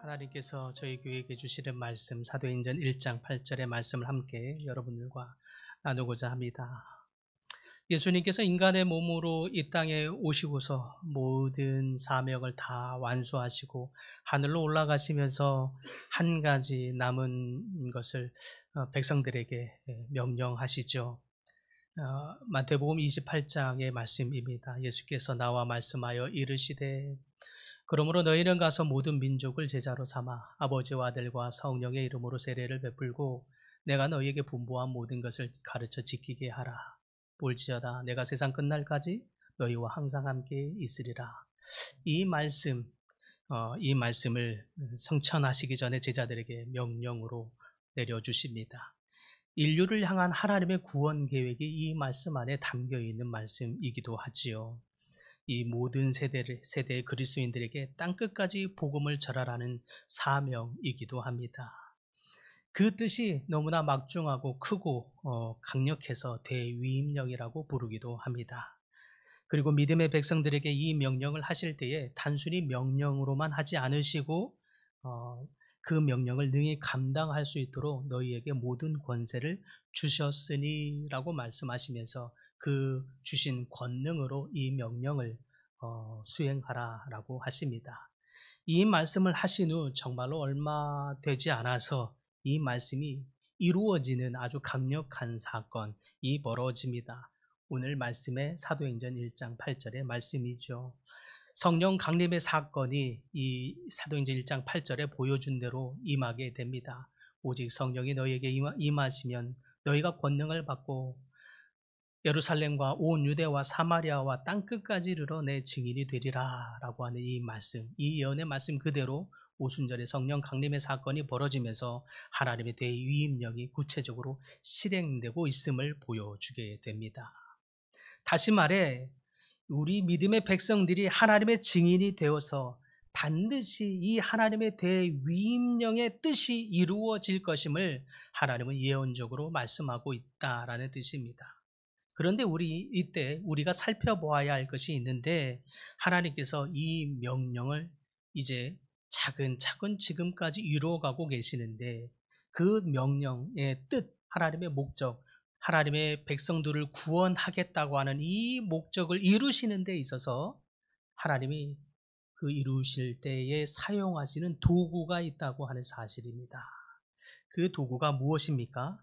하나님께서 저희 교회에게 주시는 말씀, 사도행전 1장 8절의 말씀을 함께 여러분들과 나누고자 합니다. 예수님께서 인간의 몸으로 이 땅에 오시고서 모든 사명을 다 완수하시고 하늘로 올라가시면서 한 가지 남은 것을 백성들에게 명령하시죠. 마태복음 28장의 말씀입니다. 예수께서 나와 말씀하여 이르시되 그러므로 너희는 가서 모든 민족을 제자로 삼아 아버지와 아들과 성령의 이름으로 세례를 베풀고 내가 너희에게 분부한 모든 것을 가르쳐 지키게 하라. 볼지어다 내가 세상 끝날까지 너희와 항상 함께 있으리라. 이 말씀을 성천하시기 전에 제자들에게 명령으로 내려주십니다. 인류를 향한 하나님의 구원 계획이 이 말씀 안에 담겨 있는 말씀이기도 하지요. 이 모든 세대의 그리스도인들에게 땅끝까지 복음을 전하라는 사명이기도 합니다. 그 뜻이 너무나 막중하고 크고 강력해서 대위임령이라고 부르기도 합니다. 그리고 믿음의 백성들에게 이 명령을 하실 때에 단순히 명령으로만 하지 않으시고 그 명령을 능히 감당할 수 있도록 너희에게 모든 권세를 주셨으니라고 말씀하시면서 그 주신 권능으로 이 명령을 수행하라라고 하십니다. 이 말씀을 하신 후 정말로 얼마 되지 않아서 이 말씀이 이루어지는 아주 강력한 사건이 벌어집니다. 오늘 말씀의 사도행전 1장 8절의 말씀이죠. 성령 강림의 사건이 이 사도행전 1장 8절에 보여준 대로 임하게 됩니다. 오직 성령이 너희에게 임하시면 너희가 권능을 받고 예루살렘과 온 유대와 사마리아와 땅끝까지 이르러 내 증인이 되리라 라고 하는 이 말씀, 이 예언의 말씀 그대로 오순절에 성령 강림의 사건이 벌어지면서 하나님의 대위임령이 구체적으로 실행되고 있음을 보여주게 됩니다. 다시 말해 우리 믿음의 백성들이 하나님의 증인이 되어서 반드시 이 하나님의 대위임령의 뜻이 이루어질 것임을 하나님은 예언적으로 말씀하고 있다라는 뜻입니다. 그런데 이때 우리가 살펴보아야 할 것이 있는데 하나님께서 이 명령을 이제 차근차근 지금까지 이루어가고 계시는데 그 명령의 뜻, 하나님의 목적, 하나님의 백성들을 구원하겠다고 하는 이 목적을 이루시는 데 있어서 하나님이 그 이루실 때에 사용하시는 도구가 있다고 하는 사실입니다. 그 도구가 무엇입니까?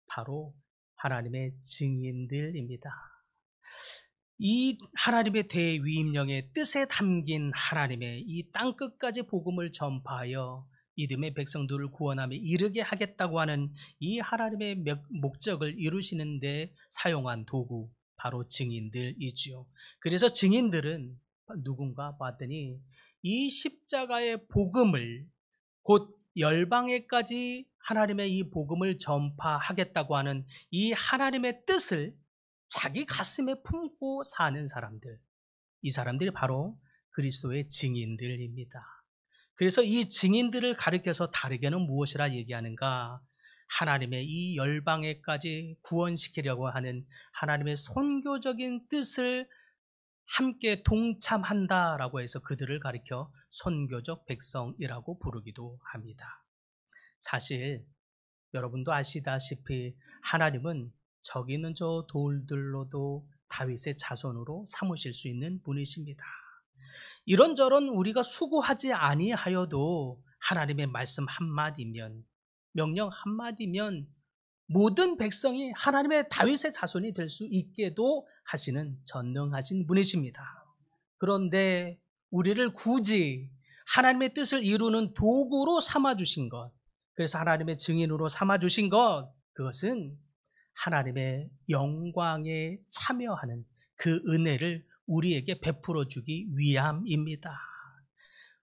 바로 하나님의 증인들입니다. 이 하나님의 대위임령의 뜻에 담긴 하나님의 이 땅끝까지 복음을 전파하여 믿음의 백성들을 구원하며 이르게 하겠다고 하는 이 하나님의 목적을 이루시는 데 사용한 도구, 바로 증인들이지요. 그래서 증인들은 누군가 봤더니 이 십자가의 복음을 곧 열방에까지 하나님의 이 복음을 전파하겠다고 하는 이 하나님의 뜻을 자기 가슴에 품고 사는 사람들, 이 사람들이 바로 그리스도의 증인들입니다. 그래서 이 증인들을 가리켜서 다르게는 무엇이라 얘기하는가? 하나님의 이 열방에까지 구원시키려고 하는 하나님의 선교적인 뜻을 함께 동참한다라고 해서 그들을 가리켜 선교적 백성이라고 부르기도 합니다. 사실 여러분도 아시다시피 하나님은 저기 있는 저 돌들로도 다윗의 자손으로 삼으실 수 있는 분이십니다. 이런저런 우리가 수고하지 아니하여도 하나님의 말씀 한마디면, 명령 한마디면 모든 백성이 하나님의 다윗의 자손이 될 수 있게도 하시는 전능하신 분이십니다. 그런데 우리를 굳이 하나님의 뜻을 이루는 도구로 삼아주신 것, 그래서 하나님의 증인으로 삼아주신 것, 그것은 하나님의 영광에 참여하는 그 은혜를 우리에게 베풀어 주기 위함입니다.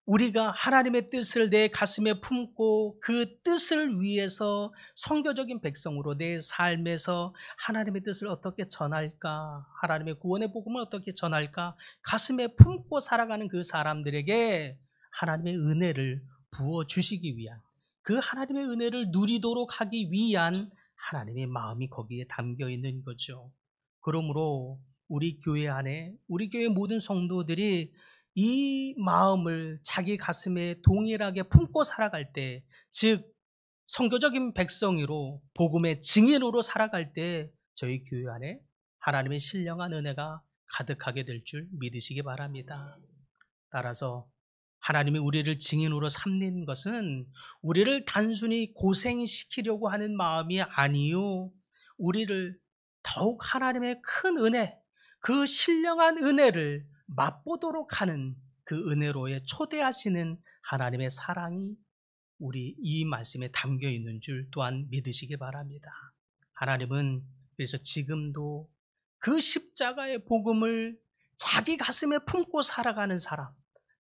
우리가 하나님의 뜻을 내 가슴에 품고 그 뜻을 위해서 선교적인 백성으로 내 삶에서 하나님의 뜻을 어떻게 전할까, 하나님의 구원의 복음을 어떻게 전할까 가슴에 품고 살아가는 그 사람들에게 하나님의 은혜를 부어주시기 위한, 그 하나님의 은혜를 누리도록 하기 위한 하나님의 마음이 거기에 담겨 있는 거죠. 그러므로 우리 교회 안에, 우리 교회 모든 성도들이 이 마음을 자기 가슴에 동일하게 품고 살아갈 때, 즉 선교적인 백성으로 복음의 증인으로 살아갈 때 저희 교회 안에 하나님의 신령한 은혜가 가득하게 될 줄 믿으시기 바랍니다. 따라서 하나님이 우리를 증인으로 삼는 것은 우리를 단순히 고생시키려고 하는 마음이 아니요, 우리를 더욱 하나님의 큰 은혜, 그 신령한 은혜를 맛보도록 하는 그 은혜로에 초대하시는 하나님의 사랑이 우리 이 말씀에 담겨 있는 줄 또한 믿으시기 바랍니다. 하나님은 그래서 지금도 그 십자가의 복음을 자기 가슴에 품고 살아가는 사람,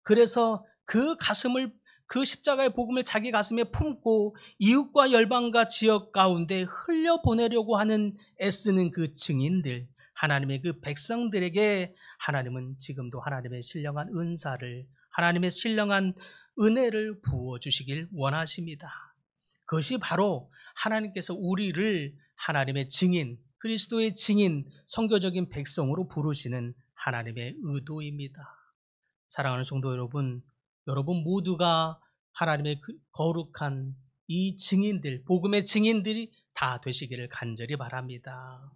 그래서 그 십자가의 복음을 자기 가슴에 품고 이웃과 열방과 지역 가운데 흘려보내려고 하는 애쓰는 그 증인들, 하나님의 그 백성들에게 하나님은 지금도 하나님의 신령한 은사를, 하나님의 신령한 은혜를 부어주시길 원하십니다. 그것이 바로 하나님께서 우리를 하나님의 증인, 그리스도의 증인, 선교적인 백성으로 부르시는 하나님의 의도입니다. 사랑하는 성도 여러분, 여러분 모두가 하나님의 거룩한 이 증인들, 복음의 증인들이 다 되시기를 간절히 바랍니다.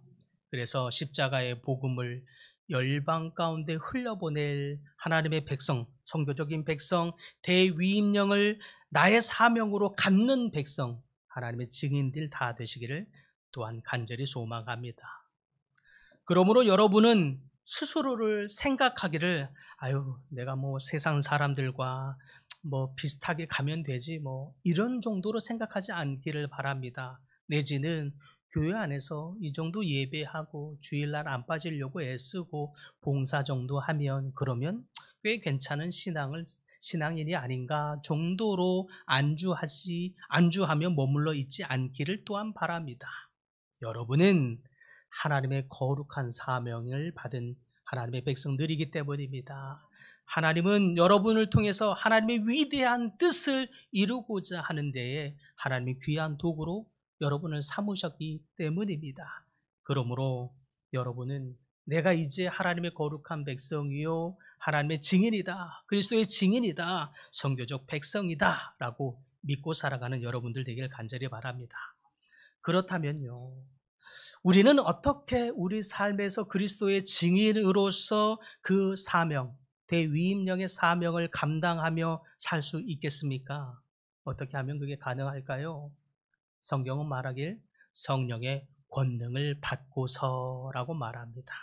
그래서 십자가의 복음을 열방 가운데 흘려보낼 하나님의 백성, 선교적인 백성, 대위임령을 나의 사명으로 갖는 백성, 하나님의 증인들 다 되시기를 또한 간절히 소망합니다. 그러므로 여러분은 스스로를 생각하기를, 내가 세상 사람들과 비슷하게 가면 되지, 이런 정도로 생각하지 않기를 바랍니다. 내지는 교회 안에서 이 정도 예배하고 주일날 안 빠지려고 애쓰고 봉사 정도 하면 그러면 꽤 괜찮은 신앙인이 아닌가 정도로 안주하며 머물러 있지 않기를 또한 바랍니다. 여러분은 하나님의 거룩한 사명을 받은 하나님의 백성들이기 때문입니다. 하나님은 여러분을 통해서 하나님의 위대한 뜻을 이루고자 하는 데에 하나님의 귀한 도구로 여러분을 삼으셨기 때문입니다. 그러므로 여러분은 내가 이제 하나님의 거룩한 백성이요, 하나님의 증인이다, 그리스도의 증인이다, 선교적 백성이다 라고 믿고 살아가는 여러분들 되기를 간절히 바랍니다. 그렇다면요, 우리는 어떻게 우리 삶에서 그리스도의 증인으로서 그 사명, 대위임령의 사명을 감당하며 살 수 있겠습니까? 어떻게 하면 그게 가능할까요? 성경은 말하길 성령의 권능을 받고서라고 말합니다.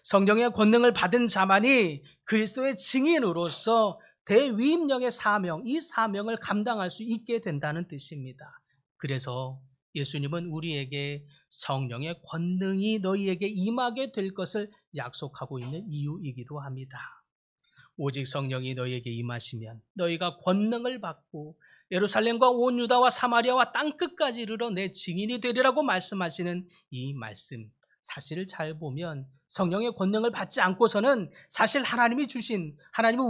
성령의 권능을 받은 자만이 그리스도의 증인으로서 대위임령의 사명, 이 사명을 감당할 수 있게 된다는 뜻입니다. 그래서 예수님은 우리에게 성령의 권능이 너희에게 임하게 될 것을 약속하고 있는 이유이기도 합니다. 오직 성령이 너희에게 임하시면 너희가 권능을 받고 예루살렘과 온 유다와 사마리아와 땅끝까지 이르러 내 증인이 되리라고 말씀하시는 이 말씀, 사실을 잘 보면 성령의 권능을 받지 않고서는 사실 하나님이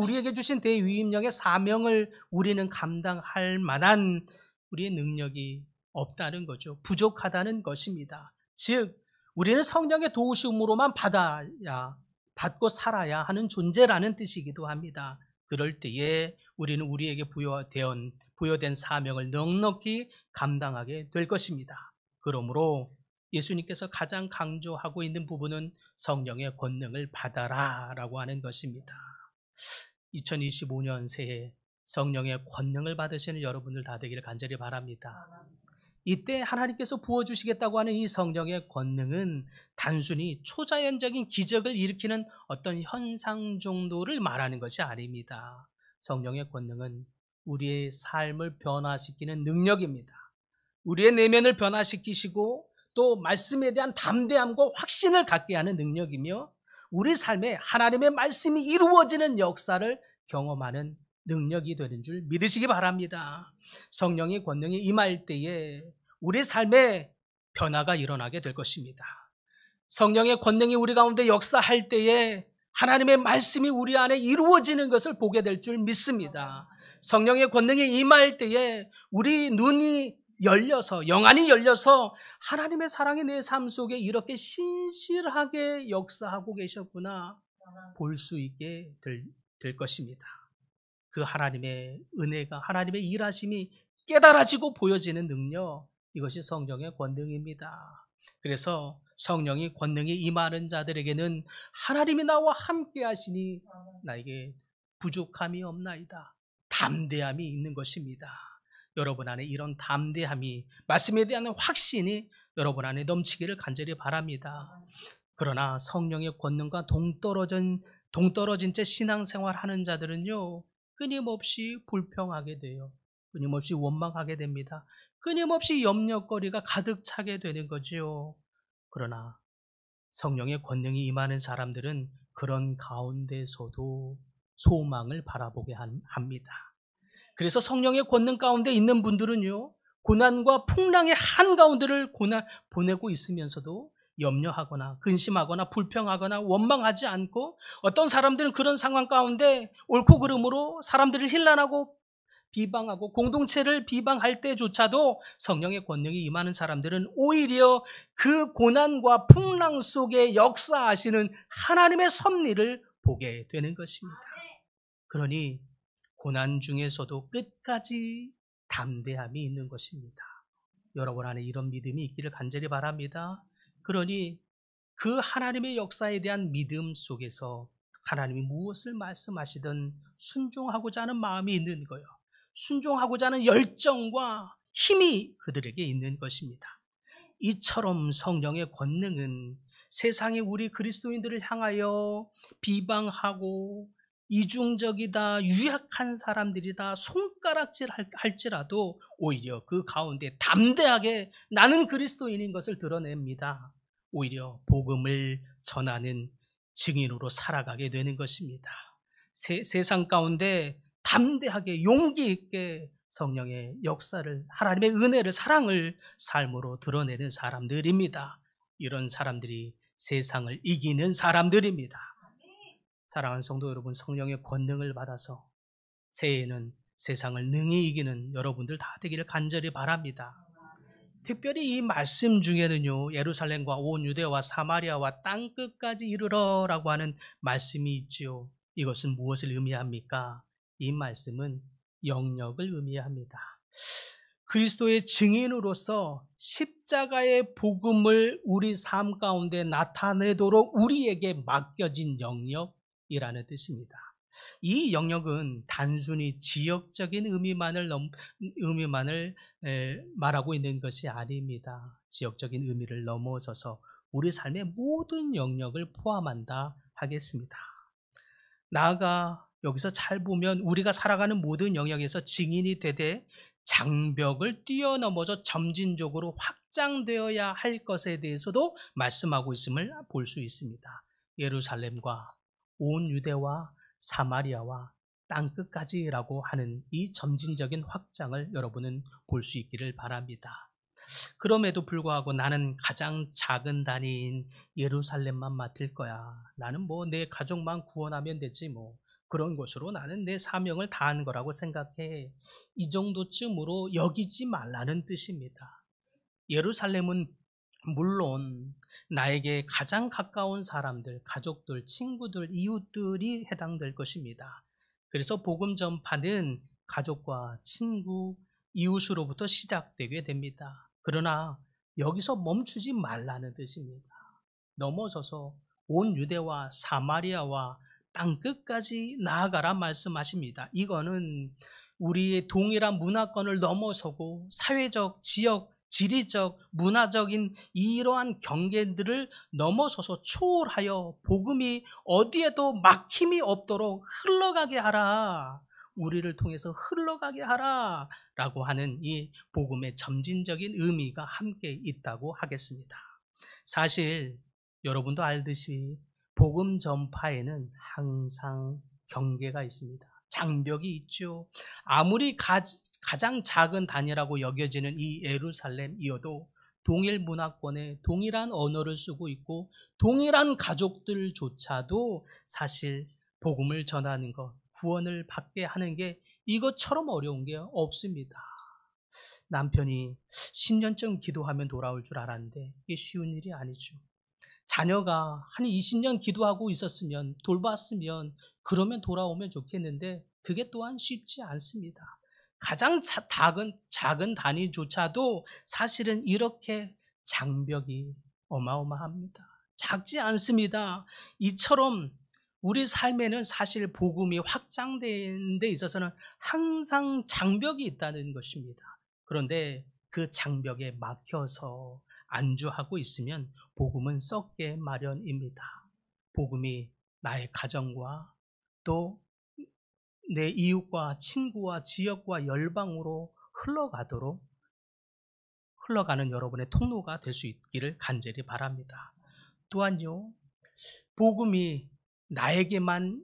우리에게 주신 대위임령의 사명을 우리는 감당할 만한 우리의 능력이 없다는 거죠. 부족하다는 것입니다. 즉 우리는 성령의 도우심으로만 받고 살아야 하는 존재라는 뜻이기도 합니다. 그럴 때에 우리는 우리에게 부여된 사명을 넉넉히 감당하게 될 것입니다. 그러므로 예수님께서 가장 강조하고 있는 부분은 성령의 권능을 받아라 라고 하는 것입니다. 2025년 새해 성령의 권능을 받으시는 여러분들 다 되기를 간절히 바랍니다. 이때 하나님께서 부어주시겠다고 하는 이 성령의 권능은 단순히 초자연적인 기적을 일으키는 어떤 현상 정도를 말하는 것이 아닙니다. 성령의 권능은 우리의 삶을 변화시키는 능력입니다. 우리의 내면을 변화시키시고 또 말씀에 대한 담대함과 확신을 갖게 하는 능력이며 우리 삶에 하나님의 말씀이 이루어지는 역사를 경험하는 능력이 되는 줄 믿으시기 바랍니다. 성령의 권능이 임할 때에 우리 삶에 변화가 일어나게 될 것입니다. 성령의 권능이 우리 가운데 역사할 때에 하나님의 말씀이 우리 안에 이루어지는 것을 보게 될 줄 믿습니다. 성령의 권능이 임할 때에 우리 눈이 열려서, 영안이 열려서 하나님의 사랑이 내 삶 속에 이렇게 신실하게 역사하고 계셨구나 볼 수 있게 될 것입니다. 그 하나님의 은혜가, 하나님의 일하심이 깨달아지고 보여지는 능력, 이것이 성령의 권능입니다. 그래서 성령이 권능이 임하는 자들에게는 하나님이 나와 함께 하시니 나에게 부족함이 없나이다. 담대함이 있는 것입니다. 여러분 안에 이런 담대함이, 말씀에 대한 확신이 여러분 안에 넘치기를 간절히 바랍니다. 그러나 성령의 권능과 동떨어진 채 신앙생활 하는 자들은요, 끊임없이 불평하게 돼요. 끊임없이 원망하게 됩니다. 끊임없이 염려거리가 가득 차게 되는 거지요. 그러나 성령의 권능이 임하는 사람들은 그런 가운데서도 소망을 바라보게 합니다. 그래서 성령의 권능 가운데 있는 분들은요, 고난과 풍랑의 한가운데를 보내고 있으면서도 염려하거나 근심하거나 불평하거나 원망하지 않고, 어떤 사람들은 그런 상황 가운데 옳고 그름으로 사람들을 힐난하고 비방하고 공동체를 비방할 때조차도 성령의 권능이 임하는 사람들은 오히려 그 고난과 풍랑 속에 역사하시는 하나님의 섭리를 보게 되는 것입니다. 그러니 고난 중에서도 끝까지 담대함이 있는 것입니다. 여러분 안에 이런 믿음이 있기를 간절히 바랍니다. 그러니 그 하나님의 역사에 대한 믿음 속에서 하나님이 무엇을 말씀하시든 순종하고자 하는 마음이 있는 거예요. 순종하고자 하는 열정과 힘이 그들에게 있는 것입니다. 이처럼 성령의 권능은 세상에 우리 그리스도인들을 향하여 비방하고 이중적이다, 유약한 사람들이다, 손가락질 할지라도 오히려 그 가운데 담대하게 나는 그리스도인인 것을 드러냅니다. 오히려 복음을 전하는 증인으로 살아가게 되는 것입니다. 세상 가운데 담대하게 용기 있게 성령의 역사를, 하나님의 은혜를, 사랑을 삶으로 드러내는 사람들입니다. 이런 사람들이 세상을 이기는 사람들입니다. 사랑하는 성도 여러분, 성령의 권능을 받아서 새해에는 세상을 능히 이기는 여러분들 다 되기를 간절히 바랍니다. 특별히 이 말씀 중에는요, 예루살렘과 온 유대와 사마리아와 땅끝까지 이르러라고 하는 말씀이 있지요. 이것은 무엇을 의미합니까? 이 말씀은 영역을 의미합니다. 그리스도의 증인으로서 십자가의 복음을 우리 삶 가운데 나타내도록 우리에게 맡겨진 영역이라는 뜻입니다. 이 영역은 단순히 지역적인 의미만을 말하고 있는 것이 아닙니다. 지역적인 의미를 넘어서서 우리 삶의 모든 영역을 포함한다 하겠습니다. 나아가 여기서 잘 보면 우리가 살아가는 모든 영역에서 증인이 되되 장벽을 뛰어넘어서 점진적으로 확장되어야 할 것에 대해서도 말씀하고 있음을 볼 수 있습니다. 예루살렘과 온 유대와 사마리아와 땅끝까지라고 하는 이 점진적인 확장을 여러분은 볼 수 있기를 바랍니다. 그럼에도 불구하고 나는 가장 작은 단위인 예루살렘만 맡을 거야. 나는 내 가족만 구원하면 되지 그런 것으로 나는 내 사명을 다한 거라고 생각해. 이 정도쯤으로 여기지 말라는 뜻입니다. 예루살렘은 물론 나에게 가장 가까운 사람들, 가족들, 친구들, 이웃들이 해당될 것입니다. 그래서 복음 전파는 가족과 친구, 이웃으로부터 시작되게 됩니다. 그러나 여기서 멈추지 말라는 뜻입니다. 넘어서서 온 유대와 사마리아와 땅끝까지 나아가라 말씀하십니다. 이거는 우리의 동일한 문화권을 넘어서고 사회적, 지역, 지리적, 문화적인 이러한 경계들을 넘어서서 초월하여 복음이 어디에도 막힘이 없도록 흘러가게 하라. 우리를 통해서 흘러가게 하라 라고 하는 이 복음의 점진적인 의미가 함께 있다고 하겠습니다. 사실 여러분도 알듯이 복음 전파에는 항상 경계가 있습니다. 장벽이 있죠. 아무리 가장 작은 단위라고 여겨지는 이 예루살렘이어도 동일 문화권에 동일한 언어를 쓰고 있고 동일한 가족들조차도 사실 복음을 전하는 것, 구원을 받게 하는 게 이것처럼 어려운 게 없습니다. 남편이 10년쯤 기도하면 돌아올 줄 알았는데 이게 쉬운 일이 아니죠. 자녀가 한 20년 기도하고 있었으면, 돌봤으면, 그러면 돌아오면 좋겠는데 그게 또한 쉽지 않습니다. 가장 작은 단위조차도 사실은 이렇게 장벽이 어마어마합니다. 작지 않습니다. 이처럼 우리 삶에는 사실 복음이 확장되는 데 있어서는 항상 장벽이 있다는 것입니다. 그런데 그 장벽에 막혀서 안주하고 있으면 복음은 썩게 마련입니다. 복음이 나의 가정과 또 내 이웃과 친구와 지역과 열방으로 흘러가는 여러분의 통로가 될 수 있기를 간절히 바랍니다. 또한요, 복음이 나에게만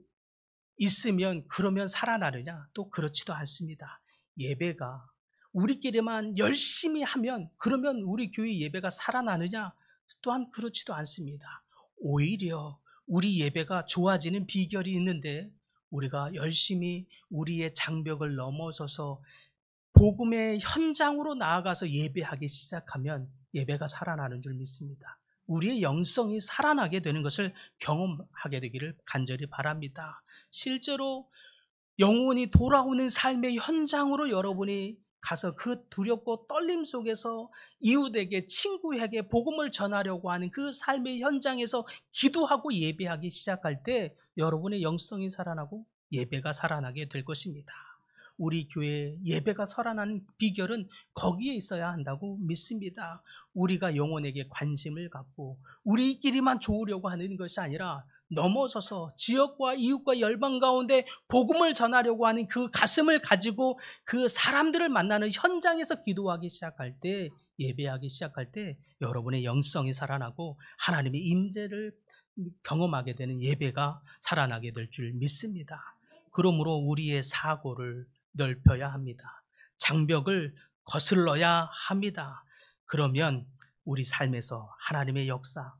있으면 그러면 살아나느냐? 또 그렇지도 않습니다. 예배가 우리끼리만 열심히 하면 그러면 우리 교회 예배가 살아나느냐? 또한 그렇지도 않습니다. 오히려 우리 예배가 좋아지는 비결이 있는데 우리가 열심히 우리의 장벽을 넘어서서 복음의 현장으로 나아가서 예배하기 시작하면 예배가 살아나는 줄 믿습니다. 우리의 영성이 살아나게 되는 것을 경험하게 되기를 간절히 바랍니다. 실제로 영혼이 돌아오는 삶의 현장으로 여러분이 가서 그 두렵고 떨림 속에서 이웃에게, 친구에게 복음을 전하려고 하는 그 삶의 현장에서 기도하고 예배하기 시작할 때 여러분의 영성이 살아나고 예배가 살아나게 될 것입니다. 우리 교회 예배가 살아나는 비결은 거기에 있어야 한다고 믿습니다. 우리가 영혼에게 관심을 갖고 우리끼리만 좋으려고 하는 것이 아니라 넘어서서 지역과 이웃과 열방 가운데 복음을 전하려고 하는 그 가슴을 가지고 그 사람들을 만나는 현장에서 기도하기 시작할 때, 예배하기 시작할 때 여러분의 영성이 살아나고 하나님의 임재를 경험하게 되는 예배가 살아나게 될 줄 믿습니다. 그러므로 우리의 사고를 넓혀야 합니다. 장벽을 거슬러야 합니다. 그러면 우리 삶에서 하나님의 역사,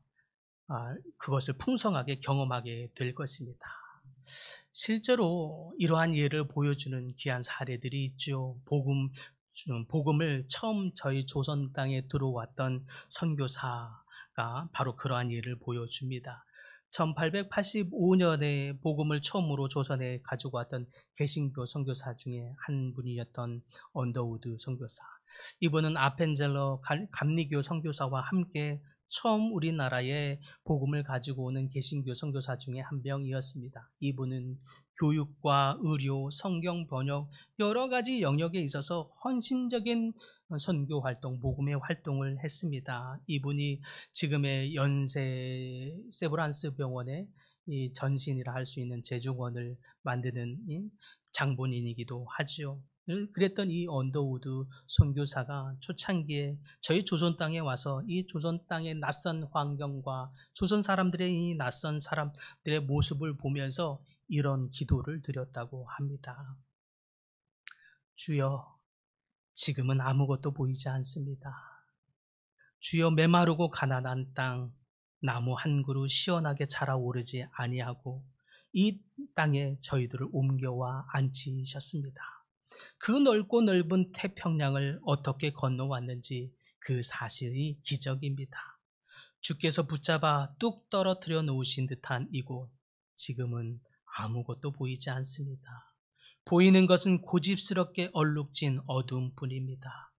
그것을 풍성하게 경험하게 될 것입니다. 실제로 이러한 예를 보여주는 귀한 사례들이 있죠. 복음을 처음 저희 조선 땅에 들어왔던 선교사가 바로 그러한 예를 보여줍니다. 1885년에 복음을 처음으로 조선에 가지고 왔던 개신교 선교사 중에 한 분이었던 언더우드 선교사. 이분은 아펜젤러 감리교 선교사와 함께 처음 우리나라에 복음을 가지고 오는 개신교 선교사 중에 한 명이었습니다. 이분은 교육과 의료, 성경 번역 여러 가지 영역에 있어서 헌신적인 선교 활동, 복음의 활동을 했습니다. 이분이 지금의 연세 세브란스 병원의 이 전신이라 할 수 있는 재중원을 만드는 장본인이기도 하죠. 그랬던 이 언더우드 선교사가 초창기에 저희 조선 땅에 와서 이 조선 땅의 낯선 환경과 조선 사람들의 이 낯선 사람들의 모습을 보면서 이런 기도를 드렸다고 합니다. 주여, 지금은 아무것도 보이지 않습니다. 주여, 메마르고 가난한 땅, 나무 한 그루 시원하게 자라오르지 아니하고 이 땅에 저희들을 옮겨와 앉히셨습니다. 그 넓고 넓은 태평양을 어떻게 건너왔는지 그 사실이 기적입니다. 주께서 붙잡아 뚝 떨어뜨려 놓으신 듯한 이곳, 지금은 아무것도 보이지 않습니다. 보이는 것은 고집스럽게 얼룩진 어둠뿐입니다.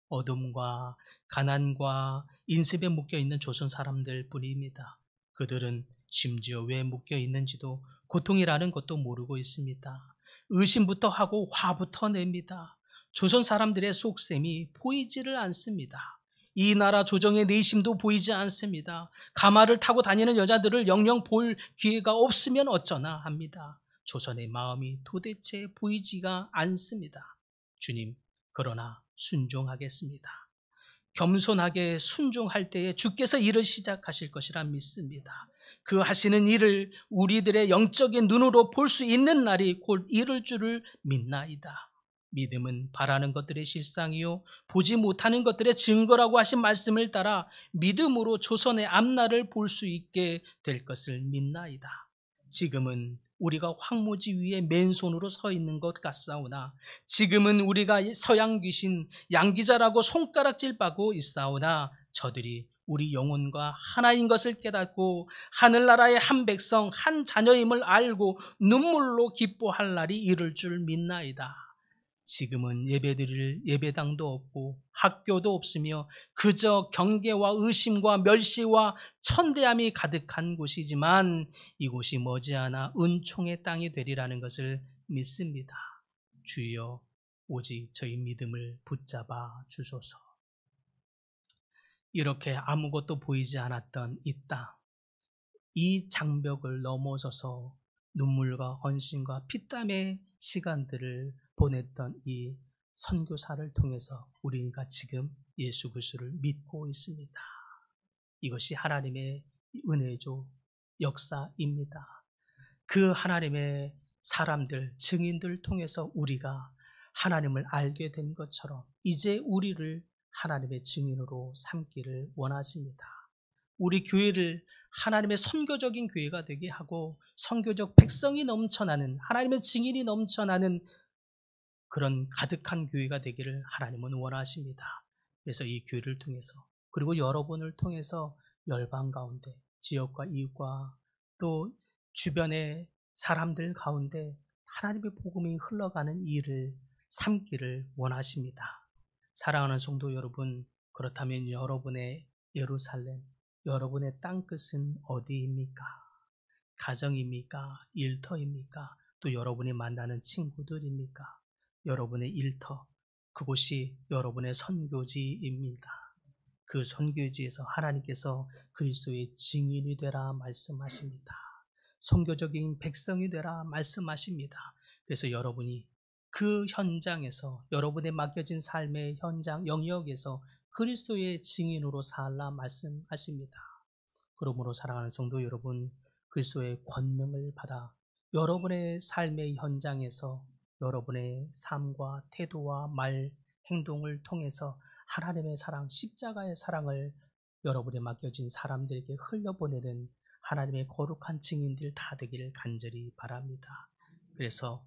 어둠과 가난과 인습에 묶여있는 조선 사람들 뿐입니다. 그들은 심지어 왜 묶여있는지도 고통이라는 것도 모르고 있습니다. 의심부터 하고 화부터 냅니다. 조선 사람들의 속셈이 보이지를 않습니다. 이 나라 조정의 내심도 보이지 않습니다. 가마를 타고 다니는 여자들을 영영 볼 기회가 없으면 어쩌나 합니다. 조선의 마음이 도대체 보이지가 않습니다. 주님, 그러나 순종하겠습니다. 겸손하게 순종할 때에 주께서 일을 시작하실 것이라 믿습니다. 그 하시는 일을 우리들의 영적인 눈으로 볼 수 있는 날이 곧 이를 줄을 믿나이다. 믿음은 바라는 것들의 실상이요 보지 못하는 것들의 증거라고 하신 말씀을 따라 믿음으로 조선의 앞날을 볼 수 있게 될 것을 믿나이다. 지금은 우리가 황무지 위에 맨손으로 서 있는 것 같사오나 지금은 우리가 서양 귀신 양기자라고 손가락질 받고 있사오나 저들이 우리 영혼과 하나인 것을 깨닫고 하늘나라의 한 백성 한 자녀임을 알고 눈물로 기뻐할 날이 이를 줄 믿나이다. 지금은 예배드릴 예배당도 없고 학교도 없으며 그저 경계와 의심과 멸시와 천대함이 가득한 곳이지만 이곳이 머지않아 은총의 땅이 되리라는 것을 믿습니다. 주여 오직 저희 믿음을 붙잡아 주소서. 이렇게 아무것도 보이지 않았던 이 땅, 이 장벽을 넘어서서 눈물과 헌신과 피땀의 시간들을 보냈던 이 선교사를 통해서 우리가 지금 예수 그리스도를 믿고 있습니다. 이것이 하나님의 은혜죠. 역사입니다. 그 하나님의 사람들, 증인들을 통해서 우리가 하나님을 알게 된 것처럼 이제 우리를 하나님의 증인으로 삼기를 원하십니다. 우리 교회를 하나님의 선교적인 교회가 되게 하고 선교적 백성이 넘쳐나는 하나님의 증인이 넘쳐나는 그런 가득한 교회가 되기를 하나님은 원하십니다. 그래서 이 교회를 통해서 그리고 여러분을 통해서 열방 가운데 지역과 이웃과 또 주변의 사람들 가운데 하나님의 복음이 흘러가는 일을 삼기를 원하십니다. 사랑하는 성도 여러분, 그렇다면 여러분의 예루살렘, 여러분의 땅끝은 어디입니까? 가정입니까? 일터입니까? 또 여러분이 만나는 친구들입니까? 여러분의 일터, 그곳이 여러분의 선교지입니다. 그 선교지에서 하나님께서 그리스도의 증인이 되라 말씀하십니다. 선교적인 백성이 되라 말씀하십니다. 그래서 여러분이 그 현장에서 여러분의 맡겨진 삶의 현장 영역에서 그리스도의 증인으로 살라 말씀하십니다. 그러므로 사랑하는 성도 여러분, 그리스도의 권능을 받아 여러분의 삶의 현장에서 여러분의 삶과 태도와 말, 행동을 통해서 하나님의 사랑, 십자가의 사랑을 여러분의 맡겨진 사람들에게 흘려보내는 하나님의 거룩한 증인들 다 되기를 간절히 바랍니다. 그래서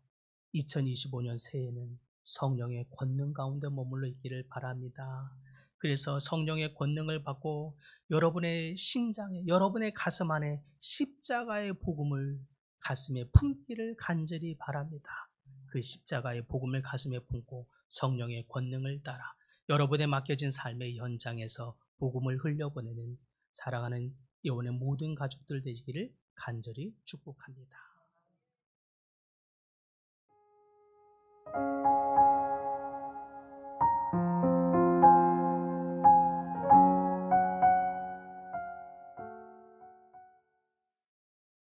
2025년 새해에는 성령의 권능 가운데 머물러 있기를 바랍니다. 그래서 성령의 권능을 받고 여러분의 심장에, 여러분의 가슴 안에 십자가의 복음을 가슴에 품기를 간절히 바랍니다. 그 십자가의 복음을 가슴에 품고 성령의 권능을 따라 여러분의 맡겨진 삶의 현장에서 복음을 흘려보내는 사랑하는 영혼의 모든 가족들 되시기를 간절히 축복합니다.